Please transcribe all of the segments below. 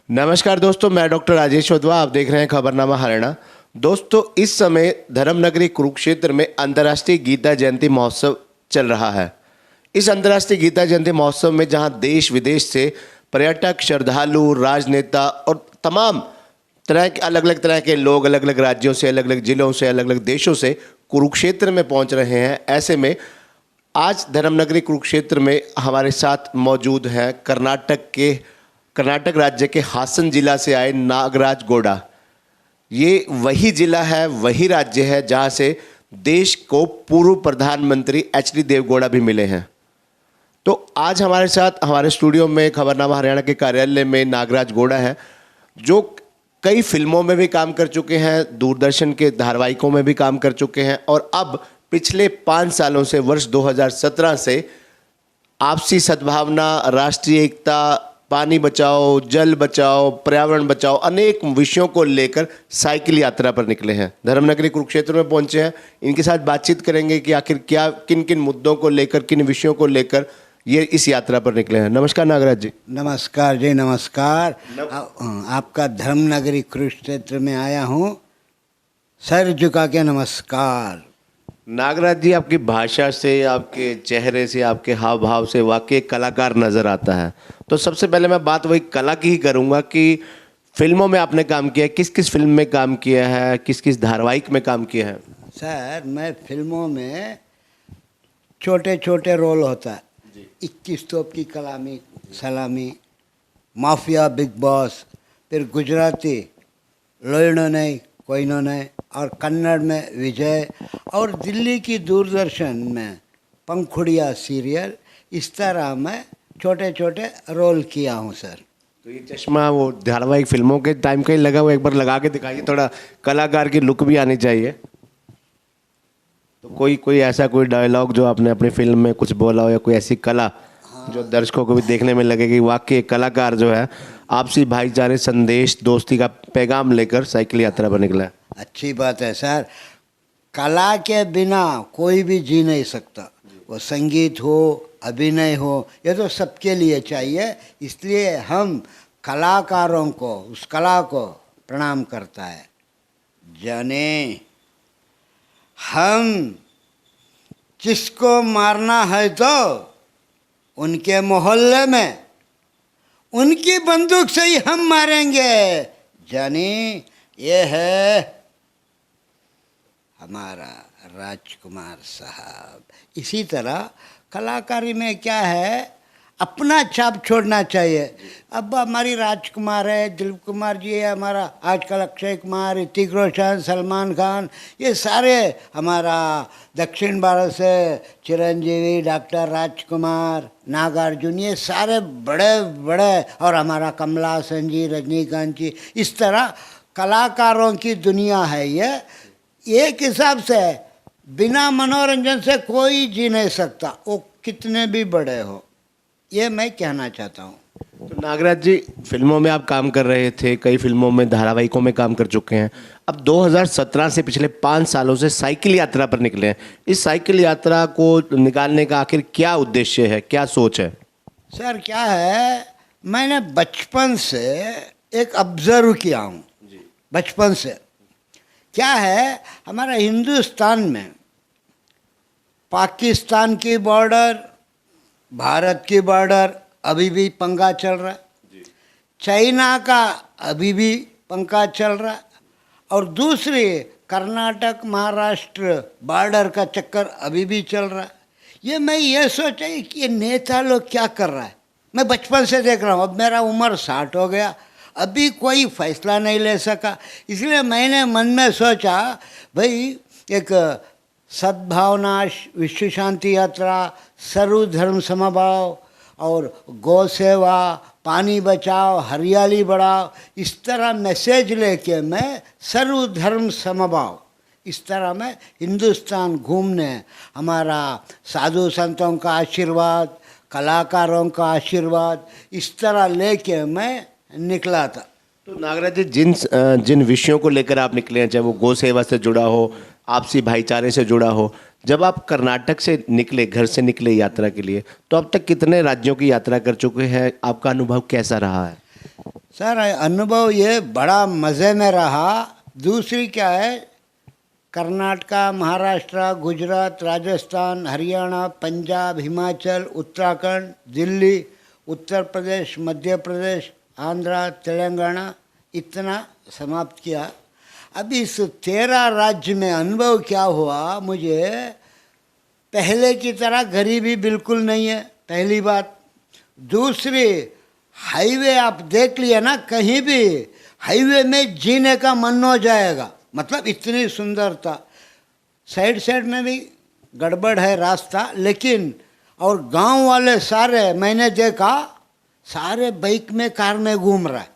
नमस्कार दोस्तों, मैं डॉक्टर राजेश वधवा। आप देख रहे हैं खबरनामा हरियाणा। दोस्तों, इस समय धर्मनगरी कुरुक्षेत्र में अंतर्राष्ट्रीय गीता जयंती महोत्सव चल रहा है। इस अंतर्राष्ट्रीय गीता जयंती महोत्सव में जहां देश विदेश से पर्यटक, श्रद्धालु, राजनेता और तमाम तरह के अलग अलग तरह के लोग अलग अलग राज्यों से, अलग अलग जिलों से, अलग अलग देशों से कुरुक्षेत्र में पहुंच रहे हैं। ऐसे में आज धर्मनगरी कुरुक्षेत्र में हमारे साथ मौजूद हैं कर्नाटक राज्य के हासन जिला से आए नागराज गौड़ा। ये वही जिला है, वही राज्य है जहां से देश को पूर्व प्रधानमंत्री एचडी देवगौड़ा भी मिले हैं। तो आज हमारे साथ हमारे स्टूडियो में खबरनामा हरियाणा के कार्यालय में नागराज गौड़ा है, जो कई फिल्मों में भी काम कर चुके हैं, दूरदर्शन के धारावाहिकों में भी काम कर चुके हैं और अब पिछले 5 सालों से वर्ष 2017 से आपसी सद्भावना, राष्ट्रीय एकता, पानी बचाओ, जल बचाओ, पर्यावरण बचाओ, अनेक विषयों को लेकर साइकिल यात्रा पर निकले हैं। धर्मनगरी कुरुक्षेत्र में पहुंचे हैं। इनके साथ बातचीत करेंगे कि आखिर क्या किन किन मुद्दों को लेकर, किन विषयों को लेकर ये इस यात्रा पर निकले हैं। नमस्कार नागराज जी। नमस्कार जी, नमस्कार। आपका धर्मनगरी कुरुक्षेत्र में आया हूँ, सर झुका के नमस्कार। नागराज जी, आपकी भाषा से, आपके चेहरे से, आपके हाव भाव से वाकई कलाकार नज़र आता है। तो सबसे पहले मैं बात वही कला की ही करूँगा कि फिल्मों में आपने काम किया है, किस किस फिल्म में काम किया है, किस किस धारावाहिक में काम किया है? सर, मैं फिल्मों में छोटे छोटे रोल होता है। 21 तोप की कलामी सलामी, माफिया, बिग बॉस, फिर गुजराती लोइनो नहीं कोई नो नहीं, और कन्नड़ में विजय, और दिल्ली की दूरदर्शन में पंखुड़िया सीरियल। इस तरह मैं छोटे छोटे रोल किया हूँ सर। तो ये चश्मा वो धारावाहिक फिल्मों के टाइम का ही लगा हुआ, एक बार लगा के दिखाइए, थोड़ा कलाकार की लुक भी आनी चाहिए। तो कोई ऐसा कोई डायलॉग जो आपने अपनी फिल्म में कुछ बोला हो, या कोई ऐसी कला जो दर्शकों को भी देखने में लगे कि वाकई कलाकार जो है आपसी भाईचारे, संदेश, दोस्ती का पैगाम लेकर साइकिल यात्रा पर निकला है। अच्छी बात है सर। कला के बिना कोई भी जी नहीं सकता। वो संगीत हो, अभिनय हो, ये तो सबके लिए चाहिए। इसलिए हम कलाकारों को, उस कला को प्रणाम करता है। जाने हम जिसको मारना है तो उनके मोहल्ले में उनकी बंदूक से ही हम मारेंगे। जाने ये है हमारा राजकुमार साहब। इसी तरह कलाकारी में क्या है, अपना छाप छोड़ना चाहिए। अब हमारी राजकुमार है, दिलीप कुमार जी है, हमारा आजकल अक्षय कुमार, ऋतिक रोशन, सलमान खान, ये सारे हमारा दक्षिण भारत से चिरंजीवी, डॉक्टर राजकुमार, नागार्जुन, ये सारे बड़े बड़े, और हमारा कमला हसन जी, रजनीकांत जी। इस तरह कलाकारों की दुनिया है ये। एक हिसाब से बिना मनोरंजन से कोई जी नहीं सकता, वो कितने भी बड़े हो। ये मैं कहना चाहता हूँ। तो नागराज जी, फिल्मों में आप काम कर रहे थे, कई फिल्मों में, धारावाहिकों में काम कर चुके हैं। अब 2017 से पिछले 5 सालों से साइकिल यात्रा पर निकले हैं। इस साइकिल यात्रा को निकालने का आखिर क्या उद्देश्य है, क्या सोच है? सर क्या है, मैंने बचपन से एक ऑब्जर्व किया हूँ। बचपन से क्या है, हमारा हिंदुस्तान में पाकिस्तान की बॉर्डर, भारत की बॉर्डर अभी भी पंगा चल रहा है। चाइना का अभी भी पंगा चल रहा है, और दूसरी कर्नाटक महाराष्ट्र बॉर्डर का चक्कर अभी भी चल रहा है। मैं सोचा कि ये नेता लोग क्या कर रहा है। मैं बचपन से देख रहा हूँ। अब मेरा उम्र 60 हो गया, अभी कोई फैसला नहीं ले सका। इसलिए मैंने मन में सोचा, भाई एक सद्भावना, विश्व शांति यात्रा, सर्वधर्म समभाव और गौ सेवा, पानी बचाओ, हरियाली बढ़ाओ, इस तरह मैसेज लेके मैं सर्वधर्म समभाव, इस तरह मैं हिंदुस्तान घूमने, हमारा साधु संतों का आशीर्वाद, कलाकारों का आशीर्वाद, इस तरह लेके मैं निकला था। तो नागराज जी, जिन विषयों को लेकर आप निकले हैं, चाहे वो गौ सेवा से जुड़ा हो, आपसी भाईचारे से जुड़ा हो, जब आप कर्नाटक से निकले, घर से निकले यात्रा के लिए, तो अब तक कितने राज्यों की यात्रा कर चुके हैं? आपका अनुभव कैसा रहा है? सर अनुभव ये बड़ा मज़े में रहा। दूसरी क्या है, कर्नाटका, महाराष्ट्र, गुजरात, राजस्थान, हरियाणा, पंजाब, हिमाचल, उत्तराखंड, दिल्ली, उत्तर प्रदेश, मध्य प्रदेश, आंध्रा, तेलंगाना, इतना समाप्त किया। अभी इस 13 राज्य में अनुभव क्या हुआ मुझे, पहले की तरह गरीबी बिल्कुल नहीं है, पहली बात। दूसरी, हाईवे आप देख लिया ना, कहीं भी हाईवे में जीने का मन हो जाएगा, मतलब इतनी सुंदरता। साइड साइड में भी गड़बड़ है रास्ता, लेकिन और गांव वाले सारे मैंने देखा सारे बाइक में, कार में घूम रहा है।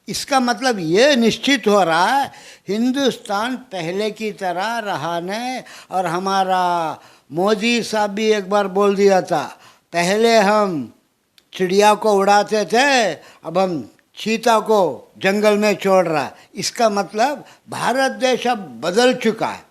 इसका मतलब ये निश्चित हो रहा है हिंदुस्तान पहले की तरह रहा नहीं। और हमारा मोदी साहब भी एक बार बोल दिया था, पहले हम चिड़िया को उड़ाते थे, अब हम चीता को जंगल में छोड़ रहा है। इसका मतलब भारत देश अब बदल चुका है।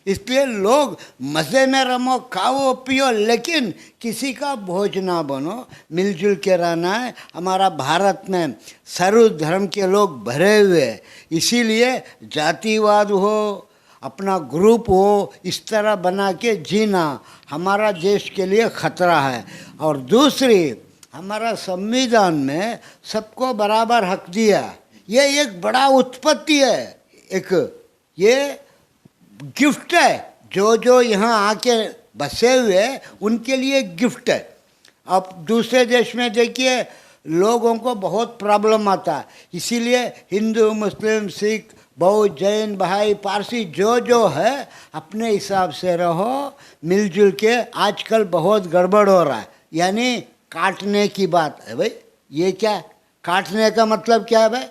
इसलिए लोग मज़े में रमो, खाओ पियो, लेकिन किसी का बोझ ना बनो, मिलजुल के रहना है। हमारा भारत में सर्व धर्म के लोग भरे हुए हैं, इसीलिए जातिवाद हो, अपना ग्रुप हो, इस तरह बना के जीना हमारा देश के लिए खतरा है। और दूसरी, हमारा संविधान में सबको बराबर हक दिया। ये एक बड़ा उत्पत्ति है, एक ये गिफ्ट है। जो जो यहाँ आके बसे हुए उनके लिए गिफ्ट है। अब दूसरे देश में देखिए लोगों को बहुत प्रॉब्लम आता है, इसीलिए हिंदू, मुस्लिम, सिख, बौद्ध, जैन, बहाई, पारसी जो है अपने हिसाब से रहो, मिलजुल के। आजकल बहुत गड़बड़ हो रहा है, यानी काटने की बात है। भाई ये क्या है? काटने का मतलब क्या है भाई?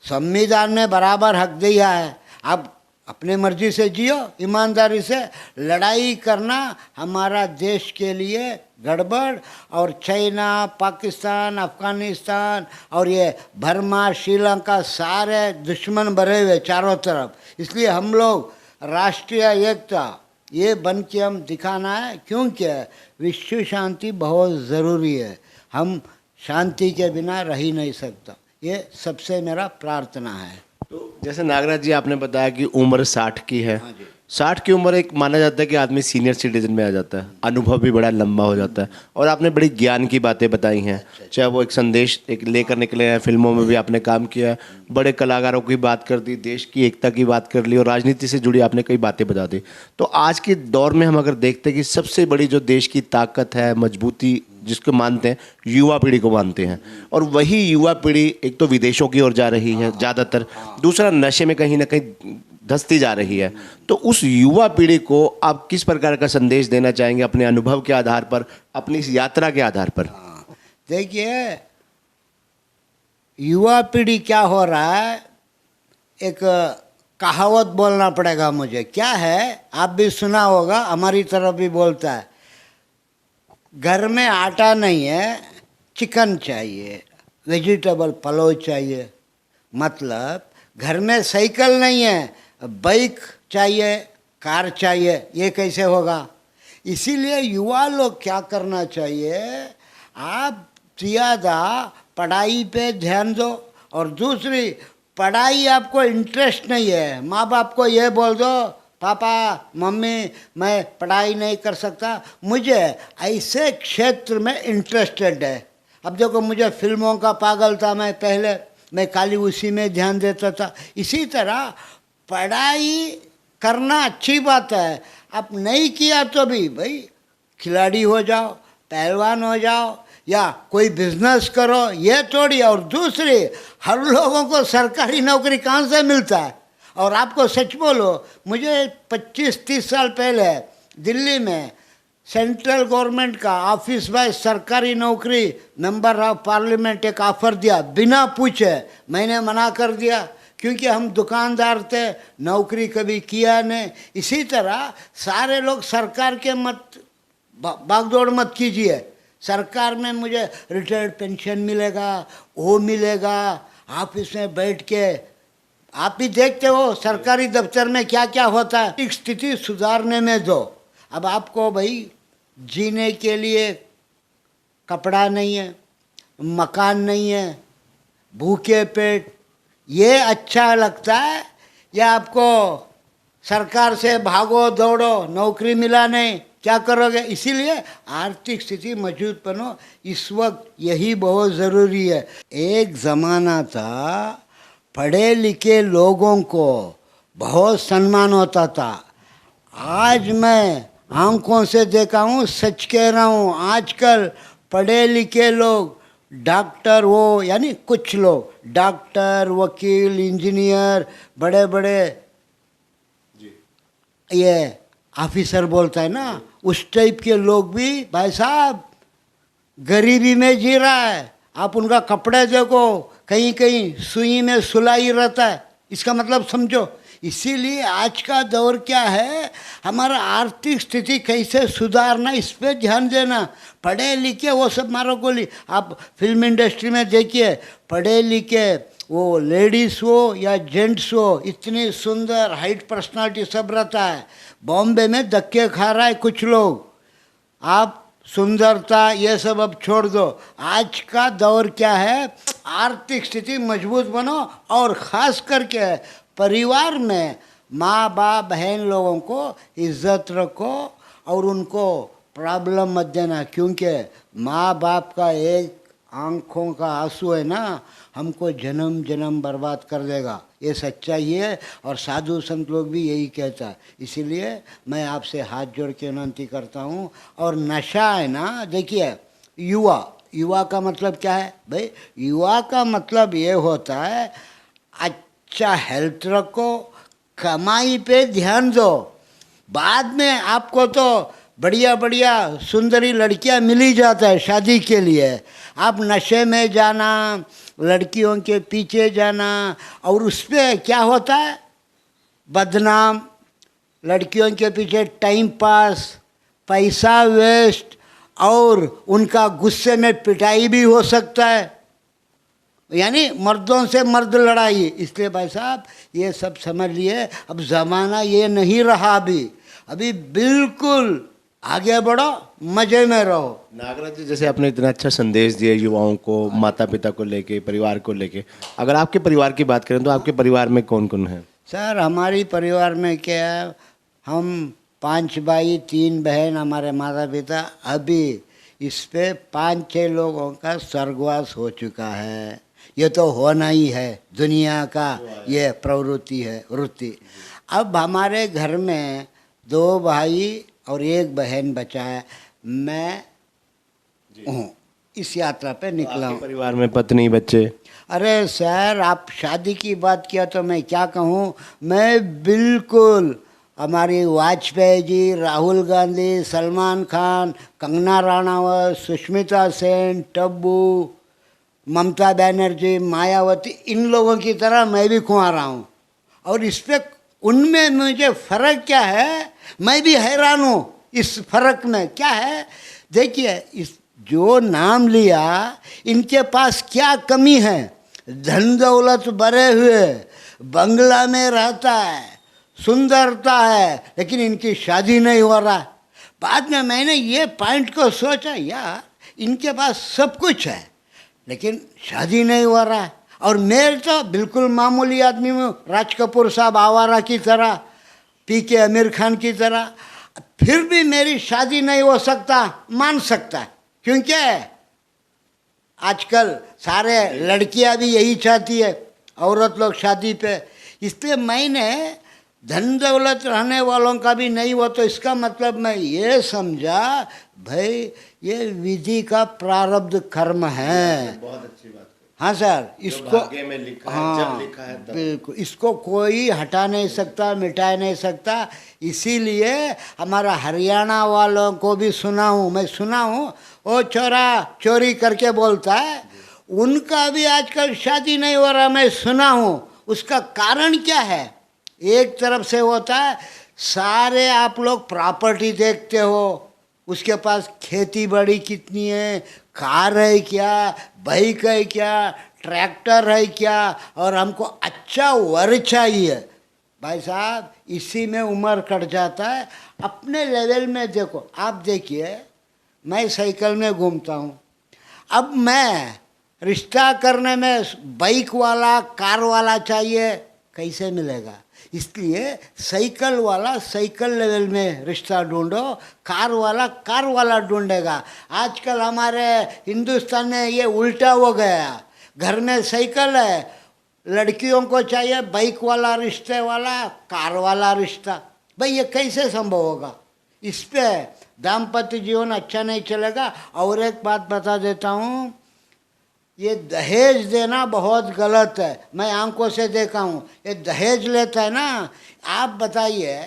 संविधान ने बराबर हक दिया है, अब अपने मर्जी से जियो, ईमानदारी से। लड़ाई करना हमारा देश के लिए गड़बड़। और चाइना, पाकिस्तान, अफ़गानिस्तान और ये बर्मा, श्रीलंका सारे दुश्मन भरे हुए चारों तरफ। इसलिए हम लोग राष्ट्रीय एकता ये बन के हम दिखाना है, क्योंकि विश्व शांति बहुत ज़रूरी है। हम शांति के बिना रह ही नहीं सकता। ये सबसे मेरा प्रार्थना है। तो जैसे नागराज जी आपने बताया कि उम्र 60 की है। 60 की उम्र एक माना जाता है कि आदमी सीनियर सिटीजन में आ जाता है, अनुभव भी बड़ा लंबा हो जाता है। और आपने बड़ी ज्ञान की बातें बताई हैं, चाहे वो एक संदेश एक लेकर निकले हैं, फिल्मों में भी आपने काम किया है, बड़े कलाकारों की बात कर दी, देश की एकता की बात कर ली, और राजनीति से जुड़ी आपने कई बातें बता दी। तो आज के दौर में हम अगर देखते हैं कि सबसे बड़ी जो देश की ताकत है, मजबूती जिसको मानते हैं, युवा पीढ़ी को मानते हैं, और वही युवा पीढ़ी एक तो विदेशों की ओर जा रही है ज़्यादातर, दूसरा नशे में कहीं ना कहीं धंसती जा रही है। तो उस युवा पीढ़ी को आप किस प्रकार का संदेश देना चाहेंगे अपने अनुभव के आधार पर, अपनी इस यात्रा के आधार पर? देखिए युवा पीढ़ी क्या हो रहा है, एक कहावत बोलना पड़ेगा मुझे। क्या है, आप भी सुना होगा, हमारी तरफ भी बोलता है, घर में आटा नहीं है, चिकन चाहिए, वेजिटेबल पुलाव चाहिए। मतलब घर में साइकिल नहीं है, बाइक चाहिए, कार चाहिए। ये कैसे होगा? इसीलिए युवा लोग क्या करना चाहिए, आप ज़्यादा पढ़ाई पे ध्यान दो। और दूसरी, पढ़ाई आपको इंटरेस्ट नहीं है, माँ बाप को ये बोल दो, पापा मम्मी मैं पढ़ाई नहीं कर सकता, मुझे ऐसे क्षेत्र में इंटरेस्टेड है। अब देखो, मुझे फिल्मों का पागल था मैं पहले, मैं खाली उसी में ध्यान देता था। इसी तरह पढ़ाई करना अच्छी बात है, आप नहीं किया तो भी भाई खिलाड़ी हो जाओ, पहलवान हो जाओ, या कोई बिजनेस करो, ये थोड़ी। और दूसरी, हर लोगों को सरकारी नौकरी कहाँ से मिलता है? और आपको सच बोलो, मुझे 25-30 साल पहले दिल्ली में सेंट्रल गवर्नमेंट का ऑफिस बाय सरकारी नौकरी, मेंबर ऑफ पार्लियामेंट एक ऑफर दिया, बिना पूछे मैंने मना कर दिया, क्योंकि हम दुकानदार थे, नौकरी कभी किया नहीं। इसी तरह सारे लोग सरकार के मत भागदौड़ मत कीजिए। सरकार में मुझे रिटायर्ड पेंशन मिलेगा, वो मिलेगा, ऑफिस में बैठ के आप ही देखते हो सरकारी दफ्तर में क्या क्या होता है। एक स्थिति सुधारने में दो। अब आपको भाई जीने के लिए कपड़ा नहीं है, मकान नहीं है, भूखे पेट, ये अच्छा लगता है या आपको सरकार से भागो दौड़ो, नौकरी मिला नहीं, क्या करोगे? इसीलिए आर्थिक स्थिति मजबूत बनो, इस वक्त यही बहुत ज़रूरी है। एक ज़माना था पढ़े लिखे लोगों को बहुत सम्मान होता था। आज मैं आंखों से देखा हूँ, सच कह रहा हूँ, आजकल पढ़े लिखे लोग डॉक्टर, वो यानी कुछ लोग डॉक्टर, वकील, इंजीनियर, बड़े बड़े ये ऑफिसर बोलता है ना, उस टाइप के लोग भी भाई साहब गरीबी में जी रहा है। आप उनका कपड़े देखो, कहीं कहीं सुई में सुलाई रहता है, इसका मतलब समझो। इसीलिए आज का दौर क्या है, हमारा आर्थिक स्थिति कैसे सुधारना, इस पे ध्यान देना। पढ़े लिखे वो सब मारो गोली। आप फिल्म इंडस्ट्री में देखिए, पढ़े लिखे वो लेडीज़ हो या जेंट्स हो, इतनी सुंदर हाइट पर्सनालिटी सब रहता है। बॉम्बे में धक्के खा रहा है कुछ लोग। आप सुंदरता ये सब अब छोड़ दो। आज का दौर क्या है, आर्थिक स्थिति मजबूत बनो, और ख़ास करके परिवार में माँ बाप बहन लोगों को इज्जत रखो और उनको प्रॉब्लम मत देना, क्योंकि माँ बाप का एक आँखों का आंसू है ना, हमको जन्म जन्म बर्बाद कर देगा। ये सच्चाई है और साधु संत लोग भी यही कहता है। इसीलिए मैं आपसे हाथ जोड़ के विनती करता हूँ। और नशा है ना, देखिए युवा का मतलब क्या है भाई? युवा का मतलब ये होता है अच्छा हेल्थ रखो, कमाई पे ध्यान दो। बाद में आपको तो बढ़िया बढ़िया सुंदरी लड़कियां मिल ही जाता है शादी के लिए। आप नशे में जाना, लड़कियों के पीछे जाना, और उस पर क्या होता है, बदनाम, लड़कियों के पीछे टाइम पास, पैसा वेस्ट, और उनका गुस्से में पिटाई भी हो सकता है, यानी मर्दों से मर्द लड़ाई। इसलिए भाई साहब ये सब समझ लिए, अब ज़माना ये नहीं रहा। अभी बिल्कुल आगे बढ़ो, मज़े में रहो। नागराज जी, जैसे आपने इतना अच्छा संदेश दिया युवाओं को, माता पिता को लेके, परिवार को लेके, अगर आपके परिवार की बात करें तो आपके परिवार में कौन कौन है? सर हमारी परिवार में क्या है, हम 5 भाई 3 बहन, हमारे माता पिता। अभी इस पे 5-6 लोगों का स्वर्गवास हो चुका है। ये तो होना ही है, दुनिया का ये प्रवृत्ति है, वृत्ति। अब हमारे घर में 2 भाई और 1 बहन बचा है। मैं हूँ इस यात्रा पे निकला हूँ। परिवार में पत्नी, बच्चे? अरे सर, आप शादी की बात किया तो मैं क्या कहूँ, मैं बिल्कुल हमारी वाजपेयी जी, राहुल गांधी, सलमान खान, कंगना राणावत, सुष्मिता सेन, टब्बू, ममता बनर्जी, मायावती, इन लोगों की तरह मैं भी कुंवारा हूँ। और इस पे उनमें मुझे फ़र्क क्या है, मैं भी हैरान हूँ इस फ़र्क में। क्या है देखिए, इस जो नाम लिया, इनके पास क्या कमी है? धन दौलत भरे हुए, बंगला में रहता है, सुंदरता है, लेकिन इनकी शादी नहीं हो रहा। बाद में मैंने ये पॉइंट को सोचा, यार इनके पास सब कुछ है लेकिन शादी नहीं हो रहा है, और मैं तो बिल्कुल मामूली आदमी हूँ, राज कपूर साहब आवारा की तरह, पीके आमिर खान की तरह, फिर भी मेरी शादी नहीं हो सकता, मान सकता, क्योंकि आजकल सारे लड़कियां भी यही चाहती है, औरत लोग शादी पे। इसलिए मैंने धन दौलत रहने वालों का भी नहीं हुआ, तो इसका मतलब मैं ये समझा भाई ये विधि का प्रारब्ध कर्म है। बहुत अच्छी बात। हाँ सर, इसको भाग्य में लिखा है, हाँ जब लिखा है तब। बिल्कुल, इसको कोई हटा नहीं सकता, मिटा नहीं सकता। इसीलिए हमारा हरियाणा वालों को भी सुना हूँ, मैं सुना हूँ, वो चोरा चोरी करके बोलता है, उनका भी आजकल शादी नहीं हो रहा, मैं सुना हूँ। उसका कारण क्या है? एक तरफ से होता है, सारे आप लोग प्रॉपर्टी देखते हो, उसके पास खेती बाड़ी कितनी है, कार है क्या, बाइक है क्या, ट्रैक्टर है क्या, और हमको अच्छा वर चाहिए। भाई साहब इसी में उम्र कट जाता है। अपने लेवल में देखो, आप देखिए मैं साइकिल में घूमता हूँ, अब मैं रिश्ता करने में बाइक वाला कार वाला चाहिए, कैसे मिलेगा? इसलिए साइकिल वाला साइकिल लेवल में रिश्ता ढूंढो, कार वाला ढूंढेगा। आजकल हमारे हिंदुस्तान में ये उल्टा हो गया, घर में साइकिल है, लड़कियों को चाहिए बाइक वाला रिश्ते वाला, कार वाला रिश्ता। भाई ये कैसे संभव होगा? इस पे दाम्पत्य जीवन अच्छा नहीं चलेगा। और एक बात बता देता हूँ, ये दहेज देना बहुत गलत है, मैं आंखों से देखा हूँ। ये दहेज लेता है ना, आप बताइए,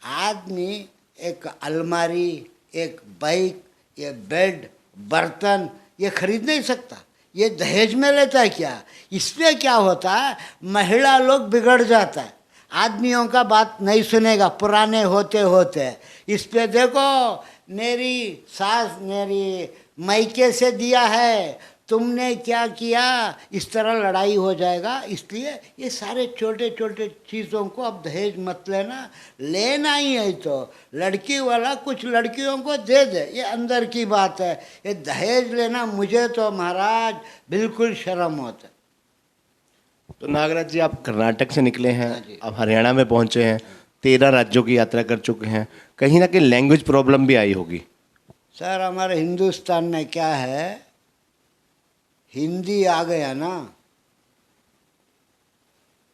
आदमी एक अलमारी, एक बाइक, ये बेड, बर्तन ये खरीद नहीं सकता, ये दहेज में लेता है क्या? इसमें क्या होता है, महिला लोग बिगड़ जाता है, आदमियों का बात नहीं सुनेगा पुराने होते होते। इस पे देखो, मेरी सास मेरी मायके से दिया है, तुमने क्या किया, इस तरह लड़ाई हो जाएगा। इसलिए ये सारे छोटे छोटे चीज़ों को अब दहेज मत लेना, लेना ही है तो लड़की वाला कुछ लड़कियों को दे दे, ये अंदर की बात है। ये दहेज लेना मुझे तो महाराज बिल्कुल शर्म होता है। तो नागराज जी, आप कर्नाटक से निकले हैं, हाँ जी। आप हरियाणा में पहुंचे हैं, 13 राज्यों की यात्रा कर चुके हैं, कहीं ना कहीं लैंग्वेज प्रॉब्लम भी आई होगी। सर हमारे हिंदुस्तान में क्या है, हिंदी आ गया ना,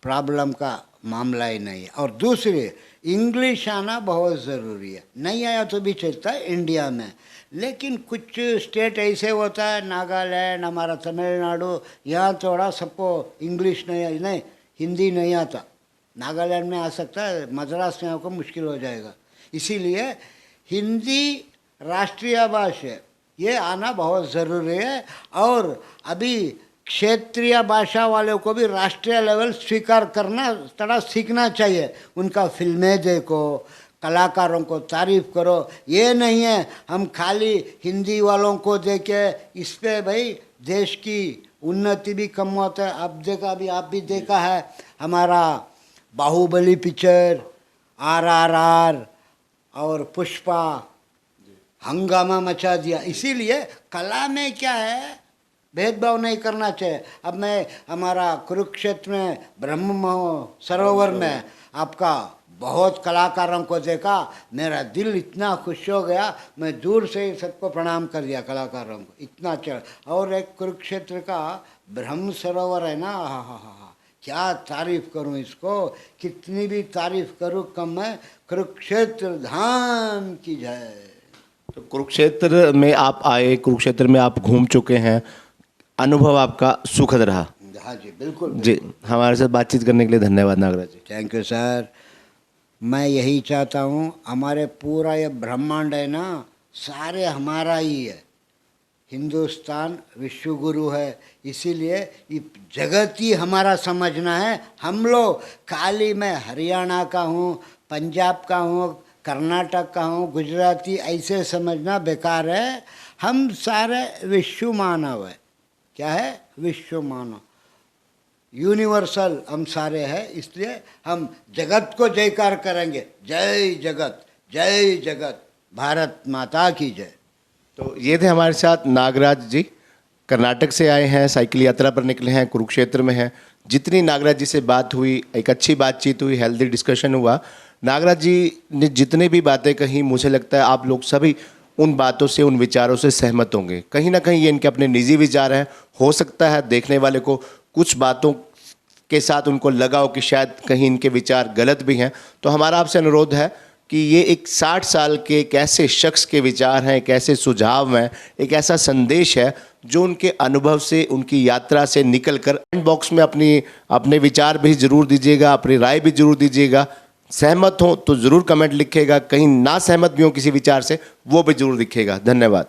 प्रॉब्लम का मामला ही नहीं है। और दूसरी, इंग्लिश आना बहुत ज़रूरी है, नहीं आया तो भी चलता है इंडिया में। लेकिन कुछ स्टेट ऐसे होता है, नागालैंड, हमारा तमिलनाडु, यहाँ थोड़ा सबको इंग्लिश नहीं हिंदी नहीं आता। नागालैंड में आ सकता है, मद्रास में आपको मुश्किल हो जाएगा। इसीलिए हिंदी राष्ट्रीय भाषा है, ये आना बहुत ज़रूरी है। और अभी क्षेत्रीय भाषा वालों को भी राष्ट्रीय लेवल स्वीकार करना, थोड़ा सीखना चाहिए। उनका फिल्में देखो, कलाकारों को तारीफ करो। ये नहीं है हम खाली हिंदी वालों को देखे, इस पे भाई देश की उन्नति भी कम होता है। आप भी देखा है, हमारा बाहुबली पिक्चर, RRR और पुष्पा हंगामा मचा दिया। इसीलिए कला में क्या है, भेदभाव नहीं करना चाहिए। अब मैं हमारा कुरुक्षेत्र में ब्रह्म सरोवर में आपका बहुत कलाकारों को देखा, मेरा दिल इतना खुश हो गया, मैं दूर से ही सबको प्रणाम कर दिया कलाकारों को, इतना चढ़। और एक कुरुक्षेत्र का ब्रह्म सरोवर है ना, हा, क्या तारीफ करूं इसको, कितनी भी तारीफ करूं कम है। कुरुक्षेत्र धाम की जय। तो कुरुक्षेत्र में आप आए, कुरुक्षेत्र में आप घूम चुके हैं, अनुभव आपका सुखद रहा। हाँ जी बिल्कुल। जी, हमारे साथ बातचीत करने के लिए धन्यवाद Nagraj ji. Thank you sir. मैं यही चाहता हूँ, हमारे पूरा ये ब्रह्मांड है ना, सारे हमारा ही है। हिंदुस्तान विश्व गुरु है, इसीलिए ये जगत ही हमारा समझना है। हम लोग खाली मैं हरियाणा का हूँ, पंजाब का हूँ, कर्नाटक का हूँ, गुजराती ऐसे समझना बेकार है। हम सारे विश्व मानव है। क्या है? विश्व मानव, यूनिवर्सल हम सारे हैं। इसलिए हम जगत को जयकार करेंगे, जय जगत, जय जगत, भारत माता की जय। तो ये थे हमारे साथ नागराज जी, कर्नाटक से आए हैं, साइकिल यात्रा पर निकले हैं, कुरुक्षेत्र में हैं। जितनी नागराज जी से बात हुई, एक अच्छी बातचीत हुई, हेल्दी डिस्कशन हुआ। नागराज जी ने जितने भी बातें कही, मुझे लगता है आप लोग सभी उन बातों से, उन विचारों से सहमत होंगे। कहीं ना कहीं ये इनके अपने निजी विचार हैं। हो सकता है देखने वाले को कुछ बातों के साथ उनको लगा हो कि शायद कहीं इनके विचार गलत भी हैं। तो हमारा आपसे अनुरोध है कि ये एक 60 साल के एक ऐसे शख्स के विचार हैं, एक ऐसे सुझाव हैं, एक ऐसा संदेश है जो उनके अनुभव से, उनकी यात्रा से निकल कर कमेंट बॉक्स में अपने विचार भी ज़रूर दीजिएगा, अपनी राय भी ज़रूर दीजिएगा। सहमत हो तो ज़रूर कमेंट लिखिएगा, कहीं ना सहमत भी हो किसी विचार से वो भी ज़रूर लिखिएगा। धन्यवाद।